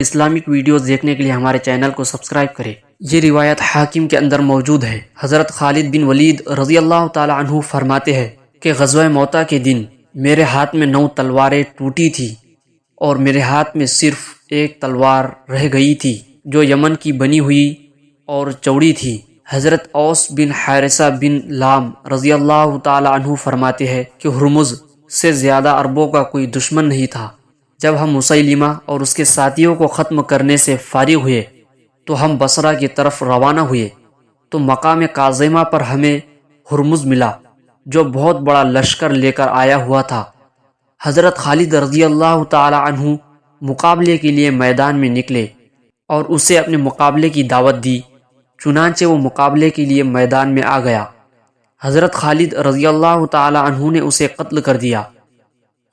Islamic videos دیکھنے کے لیے ہمارے چینل کو سبسکرائب کریں۔ یہ روایت حاکم کے اندر موجود ہے۔ حضرت خالد بن ولید رضی اللہ تعالی عنہ فرماتے ہیں کہ غزوہ موتا کے دن میرے ہاتھ میں 9 تلواریں ٹوٹی تھی اور میرے ہاتھ میں صرف ایک تلوار رہ گئی تھی جو یمن کی بنی ہوئی اور چوڑی تھی۔ حضرت اوس بن حارثہ بن لام رضی اللہ تعالی عنہ فرماتے ہیں کہ ہرمز سے زیادہ عربوں کا کوئی دشمن نہیں تھا۔ جب ہم مسیلمہ اور اس کے ساتھیوں کو ختم کرنے سے فارغ ہوئے تو ہم بصرہ کی طرف روانہ ہوئے تو مقام کاظمہ پر ہمیں ہرمز ملا جو بہت بڑا لشکر لے کر آیا ہوا تھا۔ حضرت خالد رضی اللہ تعالی عنہ مقابلے کے لیے میدان میں نکلے اور اسے اپنے مقابلے کی دعوت دی، چنانچہ وہ مقابلے کے لیے میدان میں آ گیا۔ حضرت خالد رضی اللہ تعالی عنہ نے اسے قتل کر دیا۔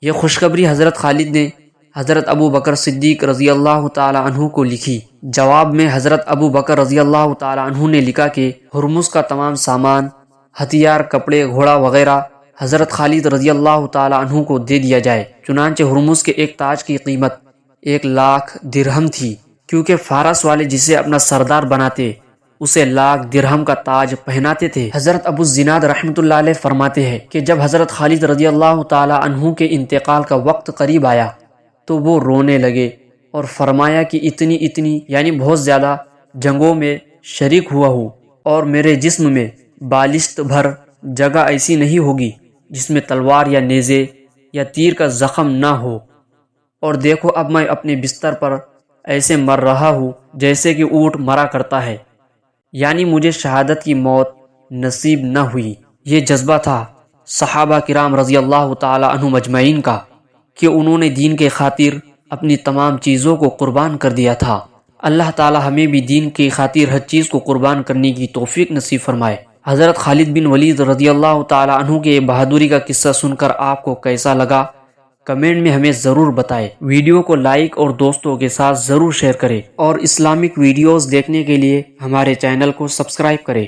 یہ خوشخبری حضرت خالد نے حضرت ابو بکر صدیق رضی اللہ تعالی عنہ کو لکھی۔ جواب میں حضرت ابو بکر رضی اللہ تعالی عنہ نے لکھا کہ ہرمز کا تمام سامان، ہتھیار، کپڑے، گھوڑا وغیرہ حضرت خالد رضی اللہ تعالی عنہ کو دے دیا جائے۔ چنانچہ ہرمز کے ایک تاج کی قیمت 1,00,000 درہم تھی، کیونکہ فارس والے جسے اپنا سردار بناتے اسے 1,00,000 درہم کا تاج پہناتے تھے۔ حضرت ابو الزناد رحمۃ اللہ علیہ فرماتے ہیں کہ جب حضرت خالد رضی اللہ تعالی عنہ کے انتقال کا وقت قریب آیا تو وہ رونے لگے اور فرمایا کہ اتنی یعنی بہت زیادہ جنگوں میں شریک ہوا ہوں اور میرے جسم میں بالشت بھر جگہ ایسی نہیں ہوگی جس میں تلوار یا نیزے یا تیر کا زخم نہ ہو، اور دیکھو اب میں اپنے بستر پر ایسے مر رہا ہوں جیسے کہ اونٹ مرا کرتا ہے، یعنی مجھے شہادت کی موت نصیب نہ ہوئی۔ یہ جذبہ تھا صحابہ کرام رضی اللہ تعالی عنہم اجمعین کا کہ انہوں نے دین کے خاطر اپنی تمام چیزوں کو قربان کر دیا تھا۔ اللہ تعالی ہمیں بھی دین کی خاطر ہر چیز کو قربان کرنے کی توفیق نصیب فرمائے۔ حضرت خالد بن ولید رضی اللہ تعالی عنہ کے بہادری کا قصہ سن کر آپ کو کیسا لگا کمنٹ میں ہمیں ضرور بتائیں۔ ویڈیو کو لائک اور دوستوں کے ساتھ ضرور شیئر کریں اور اسلامک ویڈیوز دیکھنے کے لیے ہمارے چینل کو سبسکرائب کریں۔